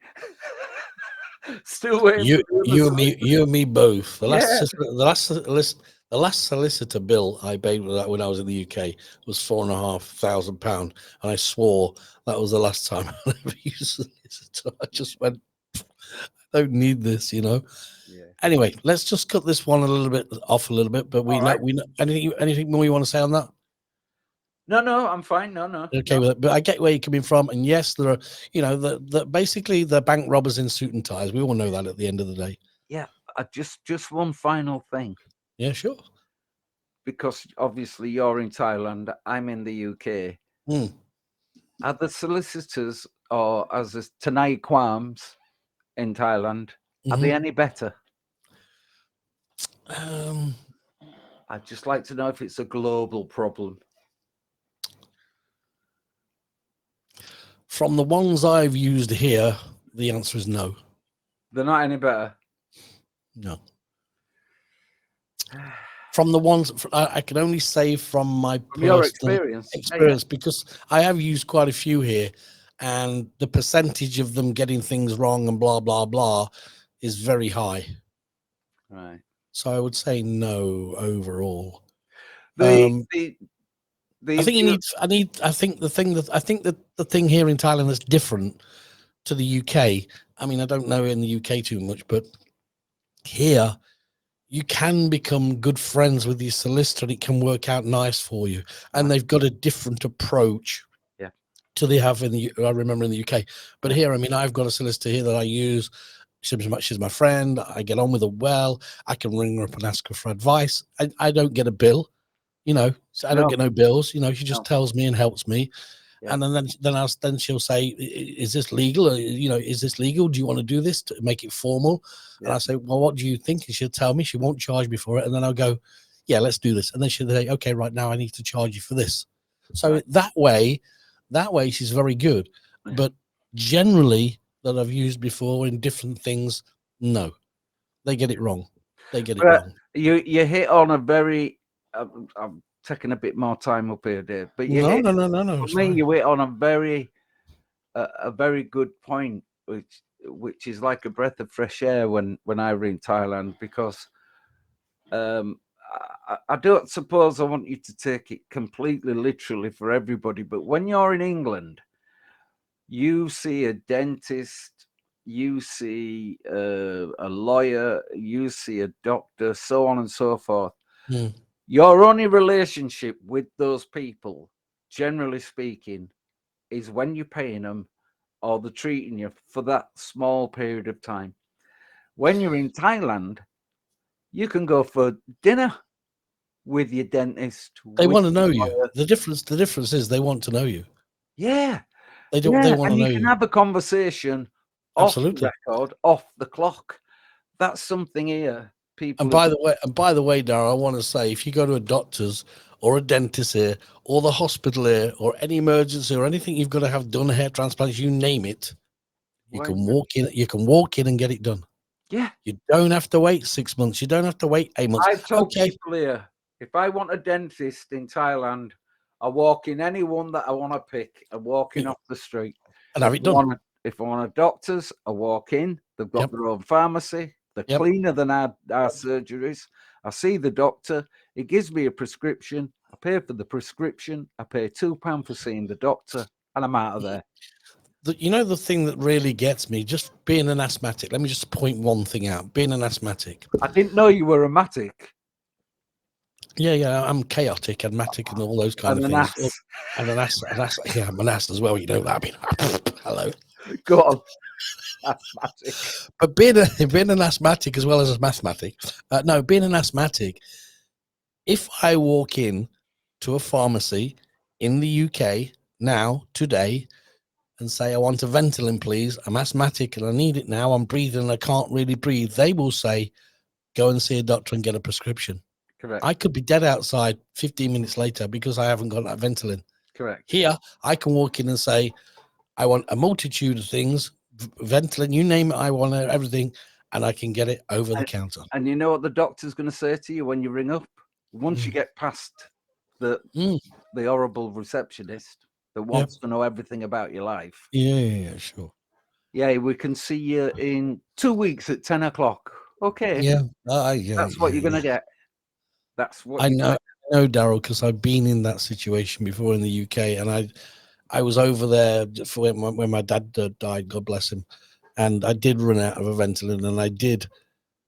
S2: Still waiting.
S1: You and me both. The last solicitor bill I paid when I was in the UK was £4,500, and I swore that was the last time I ever used a solicitor. I just went, I don't need this, Yeah. Anyway, let's just cut this one off a little bit. But we know anything more you want to say on that?
S2: No, I'm fine. No.
S1: Okay with it, but I get where you're coming from, and yes, there are, basically the bank robbers in suit and ties. We all know that at the end of the day.
S2: Yeah, just one final thing.
S1: Yeah, sure.
S2: Because obviously you're in Thailand, I'm in the UK. Are the solicitors, or as the Tanai Kwams in Thailand, are they any better? I'd just like to know if it's a global problem.
S1: From the ones I've used here, the answer is no.
S2: They're not any better?
S1: No. From the ones I can only say from my
S2: your
S1: personal
S2: experience,
S1: because I have used quite a few here, and the percentage of them getting things wrong and blah blah blah is very high.
S2: Right.
S1: So I would say no overall.
S2: I
S1: think you need. I think the thing here in Thailand that's different to the UK. I mean, I don't know in the UK too much, but here you can become good friends with your solicitor and it can work out nice for you. And they've got a different approach to they have in the, I remember in the UK. But here, I mean, I've got a solicitor here that I use. She's my friend. I get on with her well. I can ring her up and ask her for advice. I don't get a bill, you know, so I don't get no bills. You know, she just tells me and helps me. Yeah. And then she'll say, is this legal? You know, is this legal? Do you want to do this to make it formal? Yeah. And I say, well, what do you think? And she'll tell me. She won't charge me for it. And then I'll go, yeah, let's do this. And then she'll say, okay, right now I need to charge you for this. So that way she's very good. Yeah. But generally that I've used before in different things, no, they get it wrong. They get it wrong.
S2: You hit on a very, I'm taking a bit more time up here, Dave. But
S1: no.
S2: For me, you hit on a very good point, which is like a breath of fresh air when I were in Thailand, because I don't suppose I want you to take it completely literally for everybody, but when you're in England, you see a dentist, you see a lawyer, you see a doctor, so on and so forth. Your only relationship with those people, generally speaking, is when you're paying them or they're treating you for that small period of time. When you're in Thailand, you can go for dinner with your dentist.
S1: They want to know you. The difference is they want to know you.
S2: Yeah.
S1: They want to know you.
S2: And you can have a conversation off the record, off the clock. That's something here. People.
S1: And by the way, Darryl, I want to say, if you go to a doctor's or a dentist here, or the hospital here, or any emergency or anything you've got to have done, hair transplants, you name it, you can walk in. You can walk in and get it done.
S2: Yeah.
S1: You don't have to wait 6 months. You don't have to wait 8 months.
S2: I've told people here, if I want a dentist in Thailand, I walk in any one that I want to pick. I walk in off the street
S1: and have it done.
S2: If I want a doctor's, I walk in. They've got their own pharmacy. They're cleaner than our surgeries. I see the doctor. He gives me a prescription. I pay for the prescription. I pay £2 for seeing the doctor, and I'm out of there.
S1: You know, the thing that really gets me, just being an asthmatic. Let me just point one thing out. Being an asthmatic.
S2: I didn't know you were asthmatic.
S1: Yeah, I'm chaotic, asthmatic, and all those kind of things. And an ass. Yeah, I'm an ass as well. You know that. I mean, hello.
S2: Go on. Asthmatic.
S1: But being an asthmatic as well as a mathematic. Being an asthmatic. If I walk in to a pharmacy in the UK now, today, and say, I want a Ventolin, please. I'm asthmatic and I need it now. I'm breathing and I can't really breathe. They will say, go and see a doctor and get a prescription.
S2: Correct.
S1: I could be dead outside 15 minutes later because I haven't got that Ventolin.
S2: Correct.
S1: Here, I can walk in and say, I want a multitude of things, Ventolin, you name it, I want everything, and I can get it over the counter.
S2: And you know what the doctor's going to say to you when you ring up? Once you get past the horrible receptionist that wants to know everything about your life.
S1: Yeah, sure.
S2: Yeah, we can see you in 2 weeks at 10 o'clock. Okay.
S1: Yeah.
S2: That's what you're going to get. That's what
S1: I know, Darryl, because I've been in that situation before in the UK, and I was over there for when my dad died, God bless him, and I did run out of a Ventolin, and I did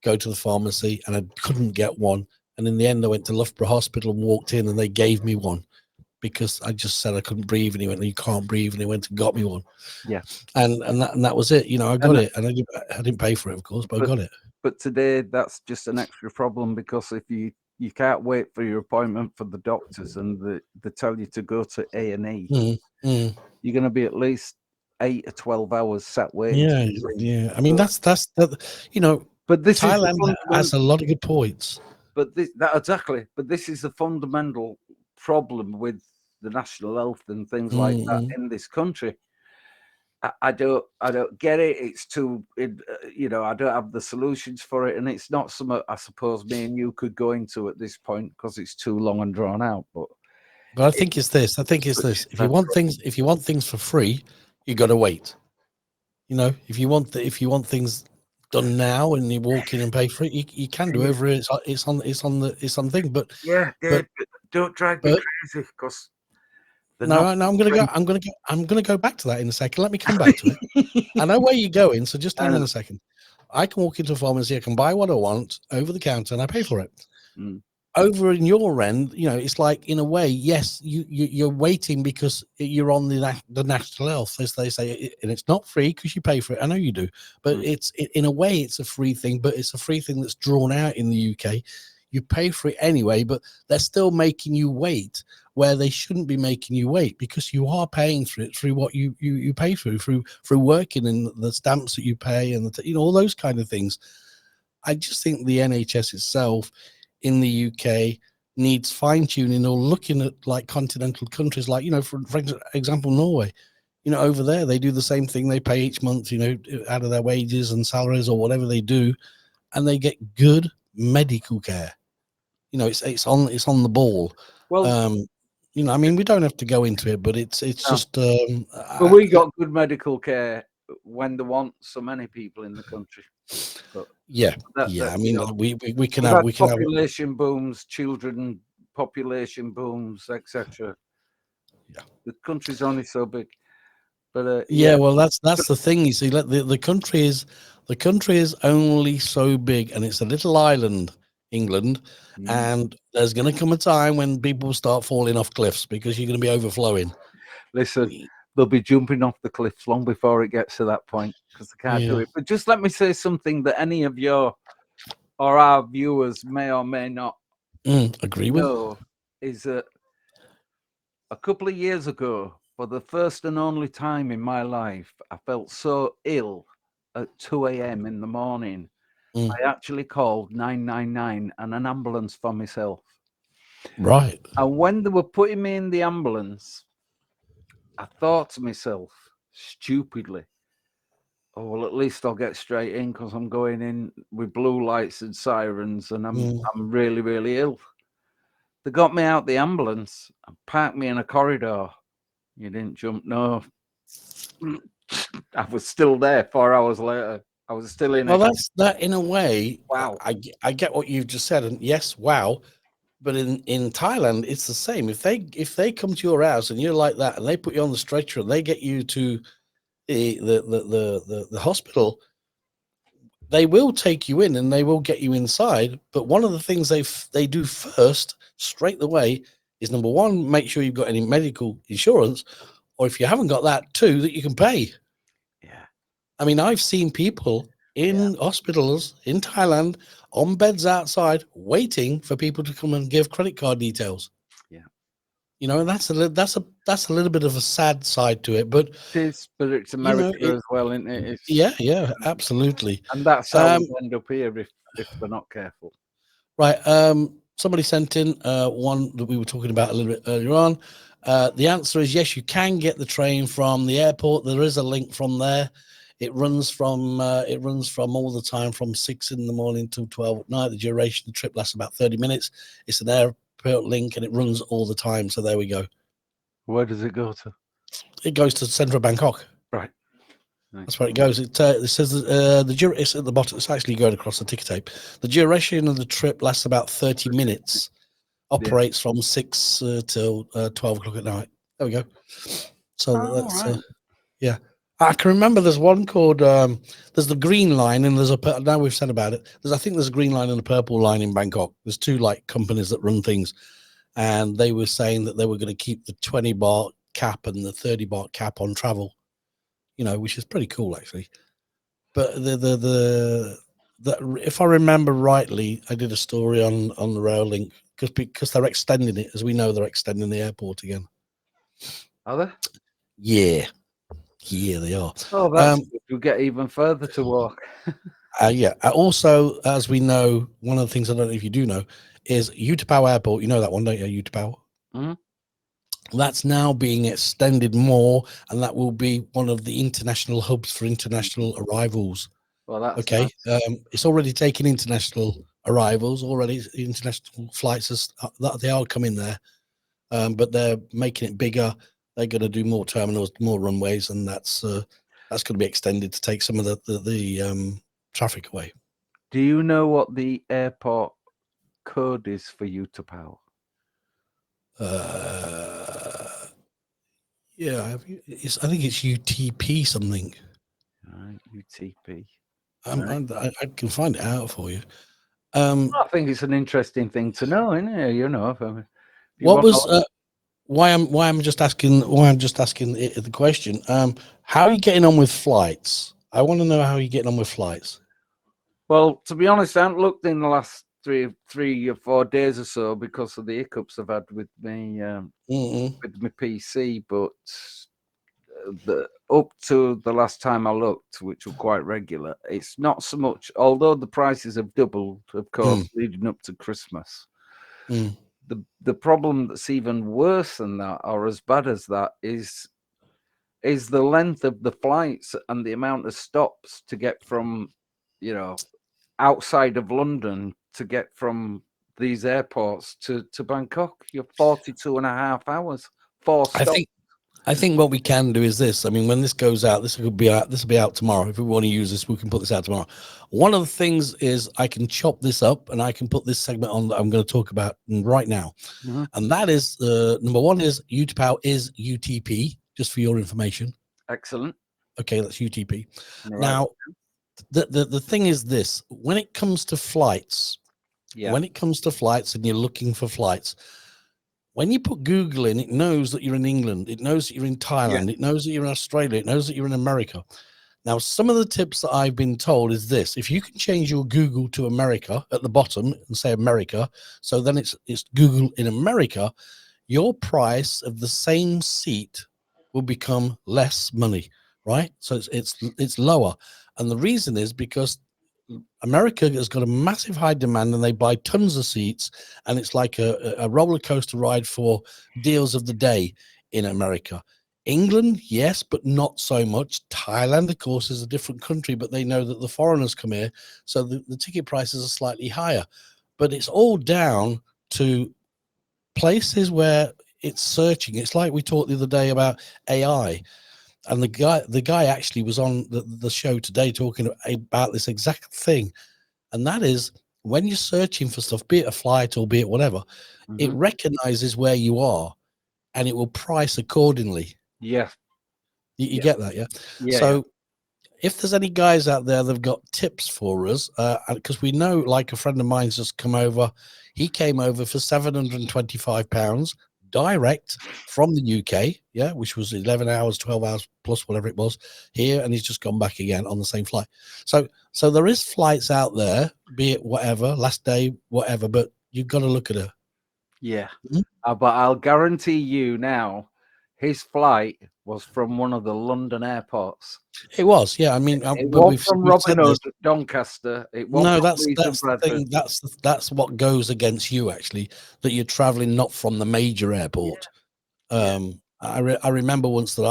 S1: go to the pharmacy, and I couldn't get one, and in the end, I went to Loughborough Hospital and walked in, and they gave me one because I just said I couldn't breathe, and he went, "You can't breathe," and he went and got me one.
S2: Yeah.
S1: And that was it. I got it, and I didn't pay for it, of course, but I got it.
S2: But today, that's just an extra problem, because if you can't wait for your appointment for the doctors, and they tell you to go to A&E, you're going to be at least 8 or 12 hours sat waiting.
S1: Yeah. I mean, that's that.
S2: But this
S1: Thailand has a lot of good points.
S2: But exactly. But this is the fundamental problem with the national health and things like that in this country. I don't get it. It's too, I don't have the solutions for it, and it's not something I suppose me and you could go into at this point, because it's too long and drawn out. But
S1: I think it's this. If you want things for free, you got to wait. If you want things done now and you walk in and pay for it, you can do over it. It's on the thing. But
S2: yeah, Dave, don't drag me crazy, because
S1: no, I'm gonna go back to that in a second. Let me come back to it. I know where you're going, so just hang on a second. I can walk into a pharmacy, I can buy what I want over the counter, and I pay for it. Over in your end, it's like, in a way, yes, you're waiting because you're on the national health, as they say, and it's not free because you pay for it. I know you do, but in a way, it's a free thing, but it's a free thing that's drawn out in the UK. You pay for it anyway, but they're still making you wait where they shouldn't be making you wait, because you are paying for it through what you pay through working, and the stamps that you pay, and all those kind of things. I just think the NHS itself in the UK needs fine-tuning, or looking at like continental countries, like, for example, Norway. Over there, they do the same thing. They pay each month, out of their wages and salaries or whatever they do, and they get good medical care. It's on the ball.
S2: Well,
S1: I mean, we don't have to go into it, but it's just.
S2: But we got good medical care when there weren't so many people in the country. But
S1: I mean, we can
S2: have
S1: have
S2: population booms, children population booms, etc.
S1: Yeah,
S2: the country's only so big. But
S1: well, that's the thing. You see, the country is only so big, and it's a little island, England, and there's going to come a time when people start falling off cliffs, because you're going to be overflowing.
S2: Listen, they'll be jumping off the cliffs long before it gets to that point, because they can't do it. But just let me say something that any of your or our viewers may or may not
S1: agree with,
S2: is that a couple of years ago, for the first and only time in my life, I felt so ill at 2 a.m. in the morning. I actually called 999 and an ambulance for myself.
S1: Right.
S2: And when they were putting me in the ambulance, I thought to myself, stupidly, oh, well, at least I'll get straight in, because I'm going in with blue lights and sirens, and I'm really, really ill. They got me out the ambulance and parked me in a corridor. You didn't jump, no. I was still there 4 hours later. I was still in.
S1: Well, that's that in a way.
S2: Wow.
S1: I get what you've just said, and yes, wow. But in Thailand, it's the same. If they come to your house and you're like that, and they put you on the stretcher and they get you to the hospital, they will take you in and they will get you inside. But one of the things they do first, straight away, is number one, make sure you've got any medical insurance, or if you haven't got that, too, that you can pay.
S2: Yeah.
S1: I mean, I've seen people in hospitals in Thailand on beds outside waiting for people to come and give credit card details.
S2: Yeah.
S1: And that's a little bit of a sad side to it, but
S2: it is, but it's America as well, isn't it?
S1: Yeah, absolutely.
S2: And that's how we end up here if we're not careful.
S1: Right. Somebody sent in one that we were talking about a little bit earlier on. The answer is yes, you can get the train from the airport. There is a link from there. It runs from all the time from 6 in the morning till 12 at night. The duration of the trip lasts about 30 minutes. It's an airport link, and it runs all the time. So there we go.
S2: Where does it go to?
S1: It goes to Central Bangkok.
S2: Right.
S1: That's where it goes. It says it's at the bottom. It's actually going across the ticker tape. The duration of the trip lasts about 30 minutes. Operates from 6 till 12 o'clock at night. There we go. So that's
S2: right.
S1: yeah. I can remember there's one called there's the green line, and there's now we've said about it. I think there's a green line and a purple line in Bangkok. There's two like companies that run things, and they were saying that they were going to keep the 20 baht cap and the 30 baht cap on travel, which is pretty cool actually. But if I remember rightly, I did a story on the rail link because they're extending it, as we know, they're extending the airport again.
S2: Are they?
S1: Yeah, they are.
S2: Oh, that's good. You'll get even further to walk.
S1: Yeah. Also, as we know, one of the things I don't know if you do know is Utapao Airport. You know that one, don't you? Utapao.
S2: Mm-hmm.
S1: That's now being extended more, and that will be one of the international hubs for international arrivals.
S2: Well, that's
S1: okay.
S2: Nice.
S1: It's already taken international arrivals. Already, international flights they are coming there, but they're making it bigger. They're going to do more terminals, more runways, and that's going to be extended to take some of the traffic away.
S2: Do you know what the airport code is for Utapao?
S1: Yeah, I think it's UTP something.
S2: Right, UTP.
S1: I can find it out for you.
S2: I think it's an interesting thing to know, isn't it?
S1: Why I'm just asking the question. How are you getting on with flights? I want to know how you're getting on with flights.
S2: Well, to be honest, I haven't looked in the last 3 or 4 days or so because of the hiccups I've had with me with my PC. But up to the last time I looked, which were quite regular, it's not so much. Although the prices have doubled, of course, leading up to Christmas. The problem that's even worse than that, or as bad as that, is the length of the flights and the amount of stops to get from, outside of London to get from these airports to Bangkok. You're 42.5 hours. 4 stops.
S1: I think what we can do is this. I mean, when this goes out, this will be out tomorrow. If we want to use this, we can put this out tomorrow. One of the things is I can chop this up and I can put this segment on that I'm going to talk about right now. And that is number one is Utapao is UTP, just for your information.
S2: Excellent.
S1: Okay, that's UTP. Right. Now, the thing is this: when it comes to flights, and you're looking for flights, when you put Google in, it knows that you're in England. It knows that you're in Thailand. It knows that you're in Australia. It knows that you're in America. Now, some of the tips that I've been told is this: if you can change your Google to America at the bottom and say America, so then it's Google in America, your price of the same seat will become less money, right? So it's lower. And the reason is because America has got a massive high demand and they buy tons of seats, and it's like a roller coaster ride for deals of the day in America. England, yes, but not so much. Thailand, of course, is a different country, but they know that the foreigners come here, so the ticket prices are slightly higher. But it's all down to places where it's searching. It's like we talked the other day about AI. And the guy actually was on the show today talking about this exact thing. And that is when you're searching for stuff, be it a flight or be it whatever, it recognizes where you are and it will price accordingly.
S2: Yeah.
S1: You get that, yeah? So if there's any guys out there that have got tips for us, because we know, like a friend of mine's just come over, he came over for £725 direct from the UK, which was 11 hours, 12 hours plus whatever it was here, and he's just gone back again on the same flight. So there is flights out there, be it whatever, last day, whatever, but you've got to look at it.
S2: Yeah. But I'll guarantee you now, his flight was from one of the London airports.
S1: It was, yeah. I mean,
S2: it wasn't from Robin Hood, Doncaster. It wasn't.
S1: No, that's the thing. That's what goes against you, actually, that you're traveling not from the major airport. I remember once that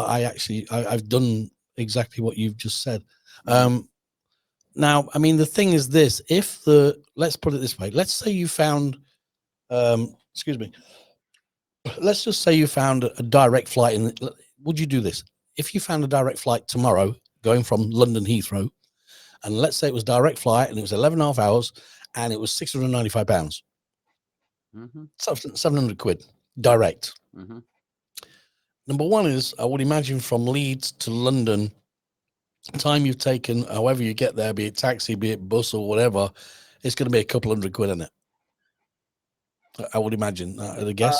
S1: I've done exactly what you've just said. Now, I mean, the thing is this: let's put it this way. Let's say you found, excuse me. Let's just say you found a direct flight. Would you do this if you found a direct flight tomorrow going from London Heathrow? And let's say it was direct flight and it was 11.5 hours and it was £695. 700 quid direct. Number one is, I would imagine from Leeds to London, time you've taken, however you get there, be it taxi, be it bus or whatever, it's going to be a couple hundred quid in it. I would imagine. I guess.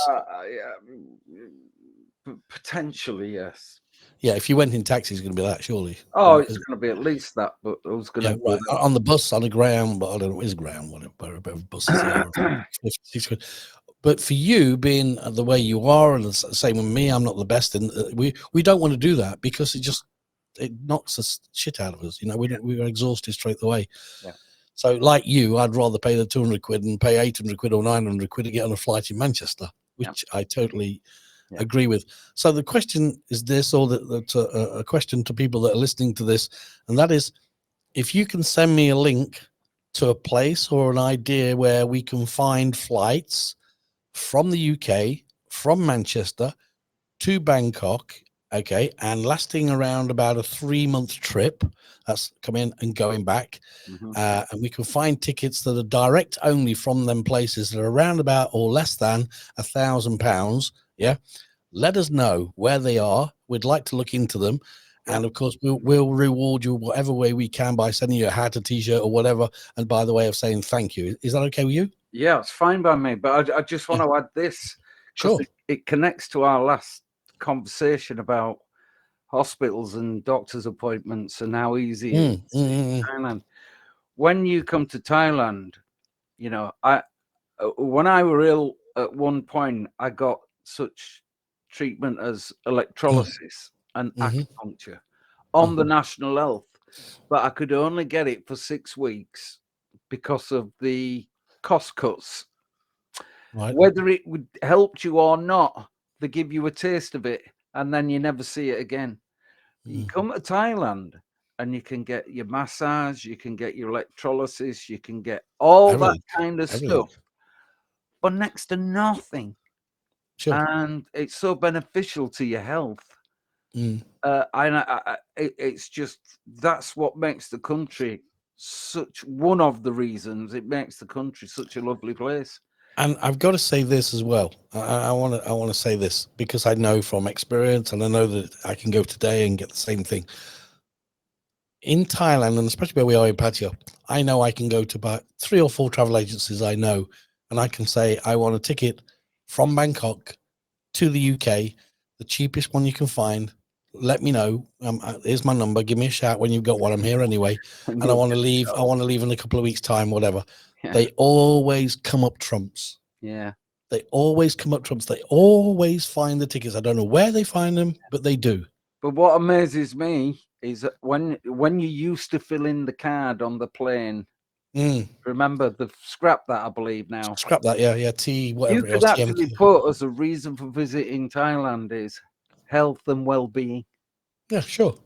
S2: Potentially, yes.
S1: Yeah, if you went in taxi, it's going to be that, surely.
S2: Oh, it's going to be at least that, but I was going
S1: Yeah,
S2: to
S1: right.
S2: go
S1: On the bus, on the ground, but I don't know what is ground, whatever buses are.
S2: there.
S1: 56 quid. But for you being the way you are, and the same with me, I'm not the best, and we don't want to do that because it knocks the shit out of us. You know, we're exhausted straight away.
S2: Yeah.
S1: So, like you, I'd rather pay the 200 quid and pay 800 quid or 900 quid to get on a flight in Manchester, which I totally agree with. So the question is this, or that's a question to people that are listening to this, and that is, if you can send me a link to a place or an idea where we can find flights from the UK, from Manchester to Bangkok, okay, and lasting around about a 3-month trip, that's coming and going back, and we can find tickets that are direct only from them places that are around about or less than £1,000, yeah, let us know where they are. We'd like to look into them. And of course, we'll reward you whatever way we can by sending you a hat, a t-shirt, or whatever. And by the way of saying thank you, is that okay with you?
S2: Yeah, it's fine by me. But I just want to add this, because it connects to our last conversation about hospitals and doctor's appointments and how easy it is in Thailand. When you come to Thailand, you know, when I were ill at one point, I got such treatment as electrolysis and acupuncture on the national health, but I could only get it for 6 weeks because of the cost cuts. Right. Whether it would help you or not, they give you a taste of it and then you never see it again. You come to Thailand and you can get your massage, you can get your electrolysis, you can get all that kind of stuff for next to nothing. Sure. And it's so beneficial to your health. It's just, that's what makes the country one of the reasons it makes the country such a lovely place.
S1: And I've got to say this as well. I want to say this because I know from experience, and I know that I can go today and get the same thing in Thailand, and especially where we are in Pattaya. I know I can go to about 3 or 4 travel agencies I know, and I can say I want a ticket from Bangkok to the UK, the cheapest one you can find. Let me know. Here's my number. Give me a shout when you've got one. I'm here anyway, and I want to leave. I want to leave in a couple of weeks' time, whatever. Yeah. They always come up trumps.
S2: Yeah,
S1: they always come up trumps. They always find the tickets. I don't know where they find them, but they do.
S2: But what amazes me is that when you used to fill in the card on the plane. Remember, they've scrapped that, I believe, now.
S1: Scrap that, yeah. T, whatever.
S2: You could actually put as a reason for visiting Thailand is health and well-being.
S1: Yeah, sure.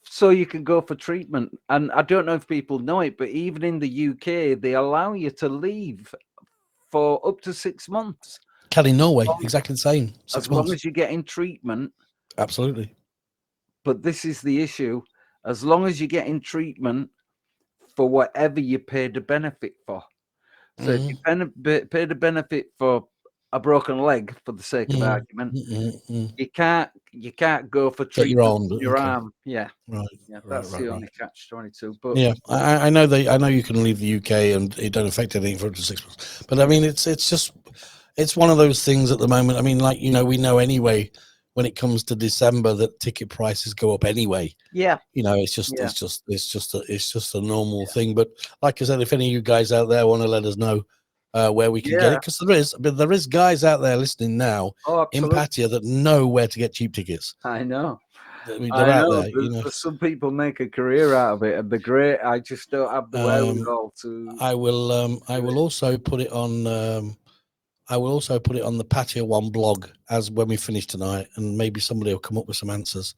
S2: So you can go for treatment. And I don't know if people know it, but even in the UK, they allow you to leave for up to 6 months.
S1: In Norway, exactly the same. 6 months.
S2: As long as you're getting treatment.
S1: Absolutely.
S2: But this is the issue. As long as you're getting treatment for whatever you paid the benefit for. So if you pay the benefit for a broken leg, for the sake of argument, you can't go for treatment for your arm. Yeah,
S1: right.
S2: Yeah, that's the only catch-22. But
S1: yeah, I know I know you can leave the UK and it don't affect anything for up to 6 months. But I mean, it's one of those things at the moment. I mean, like, you know, we know anyway when it comes to December that ticket prices go up anyway.
S2: Yeah,
S1: you know, it's just a normal thing. But like I said, if any of you guys out there want to let us know where we can get it, because there is guys out there listening now in Pattaya that know where to get cheap tickets.
S2: I know.
S1: They're out there. You know,
S2: some people make a career out of it, and they're great. I just don't have the wherewithal to.
S1: I will also put it on. I will also put it on the Pattaya One blog as when we finish tonight, and maybe somebody will come up with some answers.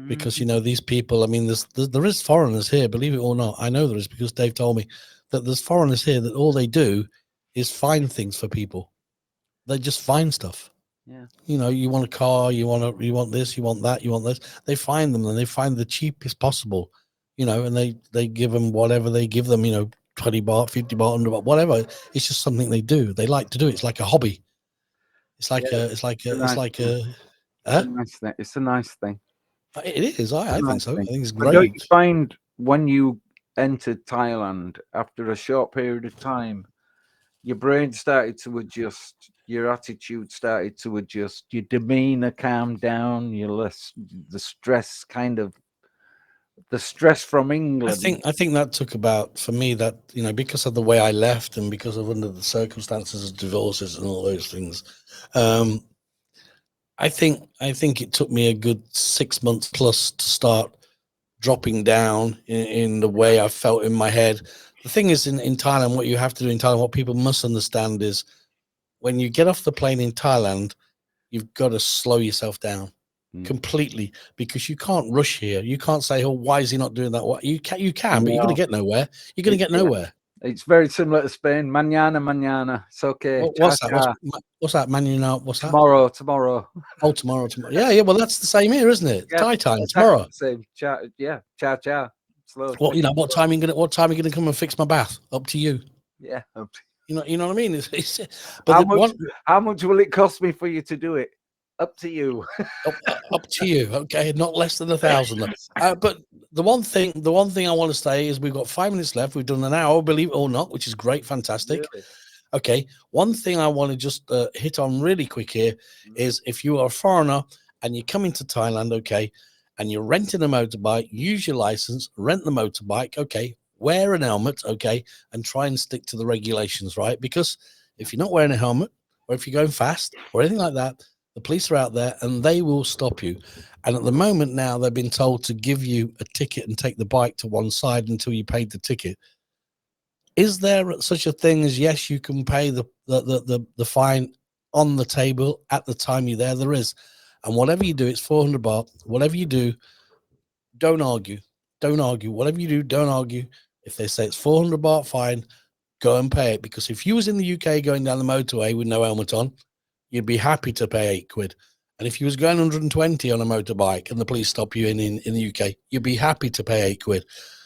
S1: Because, you know, these people, I mean, there is foreigners here, believe it or not. I know there is, because Dave told me that there's foreigners here that all they do is find things for people. They just find stuff.
S2: Yeah.
S1: You know, you want a car, you want this, you want that, you want this. They find them, and they find the cheapest possible, you know, and they give them whatever they give them, you know, 20 baht, 50 baht, 100 baht, whatever. It's just something they do. They like to do it. It's like a hobby. It's like
S2: It's a nice thing. It's a nice thing.
S1: It is. I think so. I think it's great.
S2: But don't you find when you entered Thailand after a short period of time, your brain started to adjust, your attitude started to adjust, your demeanor calmed down, the stress from England.
S1: I think that took about, for me, that, you know, because of the way I left and because of under the circumstances of divorces and all those things, I think it took me a good 6 months plus to start dropping down in the way I felt in my head. The thing is, in Thailand, what you have to do in Thailand, what people must understand is when you get off the plane in Thailand, you've got to slow yourself down completely, because you can't rush here. You can't say, oh, why is he not doing that? What you can, but you're going to get nowhere. You're going to get nowhere.
S2: It's very similar to Spain. Mañana. It's okay.
S1: What's that? What's that? Mañana. What's that?
S2: Tomorrow.
S1: Oh, tomorrow. Yeah. Well, that's the same here, isn't it? Yeah, Thai time tomorrow.
S2: Same. Ciao. Slow.
S1: Well, you know, what time are you gonna come and fix my bath? Up to you.
S2: Yeah.
S1: You know what I mean?
S2: But how much will it cost me for you to do it? Up to you.
S1: up to you. Okay, not less than 1,000. But the one thing I want to say is we've got 5 minutes left. We've done an hour, believe it or not, which is great, fantastic. Really? Okay, one thing I want to just hit on really quick here is if you are a foreigner and you come into Thailand, okay, and you're renting a motorbike, use your license, rent the motorbike, okay, wear an helmet, okay, and try and stick to the regulations, right? Because if you're not wearing a helmet, or if you're going fast or anything like that, the police are out there and they will stop you. And at the moment now, they've been told to give you a ticket and take the bike to one side until you paid the ticket. Is there such a thing as, yes, you can pay the fine on the table at the time you're there? There is. And whatever you do, it's 400 baht. Whatever you do, don't argue. Don't argue. Whatever you do, don't argue. If they say it's 400 baht fine, go and pay it. Because if you was in the UK going down the motorway with no helmet on, you'd be happy to pay 8 quid. And if you was going 120 on a motorbike and the police stop you in the UK, you'd be happy to pay 8 quid.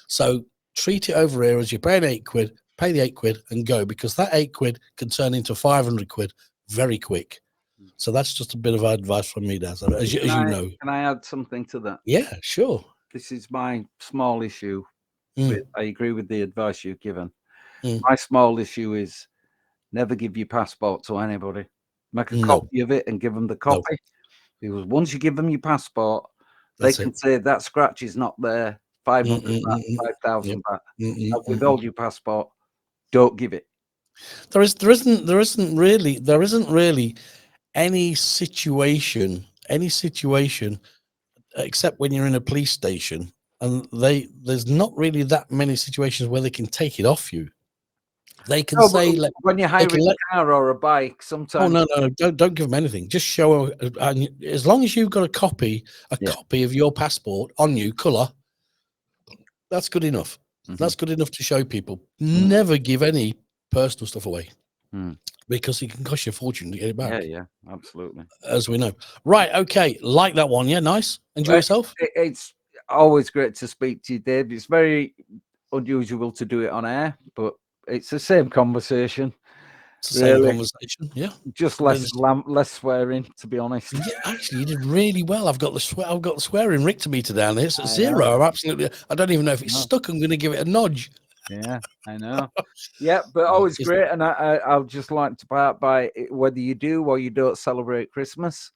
S1: So treat it over here as you're paying 8 quid, pay the 8 quid and go, because that 8 quid can turn into 500 quid very quick. So that's just a bit of advice from me, Daz, as you know.
S2: Can I add something to that?
S1: Yeah, sure.
S2: This is my small issue. I agree with the advice you've given. My small issue is never give your passport to anybody. Make a copy of it and give them the copy. No. Because once you give them your passport, they can say that scratch is not there. 500 baht, 5,000 baht. Withhold your passport. Don't give it.
S1: There isn't really any situation except when you're in a police station, and there's not really that many situations where they can take it off you. They can say,
S2: when you're hiring a car or a bike, sometimes.
S1: Oh no, don't give them anything. Just show, as long as you've got a copy of your passport on you, colour. That's good enough. That's good enough to show people. Never give any personal stuff away, because it can cost you a fortune to get it back.
S2: Yeah, absolutely.
S1: As we know. Right, okay, like that one. Yeah, nice. Enjoy yourself.
S2: It's always great to speak to you, Dave. It's very unusual to do it on air, but it's the same conversation.
S1: It's the same conversation, yeah.
S2: Just less swearing, to be honest.
S1: Yeah, actually, you did really well. I've got the swearing rectometer down here. So 0. I don't even know if it's stuck. I'm going to give it a nudge.
S2: Yeah, I know. Yeah, but always great. And I'll just like to part by, whether you do or you don't celebrate Christmas,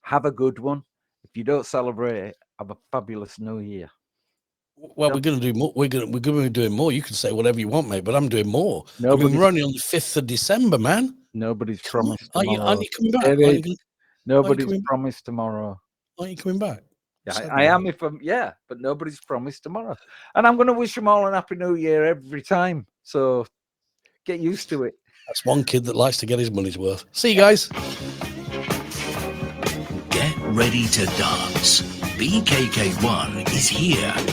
S2: have a good one. If you don't celebrate it, have a fabulous New Year.
S1: Well, we're going to do more. We're going to be doing more. You can say whatever you want, mate, but I'm doing more. We're only on the 5th of December, man.
S2: Nobody's promised tomorrow.
S1: Aren't you coming back?
S2: Nobody's promised tomorrow.
S1: Aren't you coming back?
S2: Yeah, I am but nobody's promised tomorrow. And I'm going to wish them all an happy New Year every time. So get used to it.
S1: That's one kid that likes to get his money's worth. See you guys.
S3: Get ready to dance. BKK1 is here.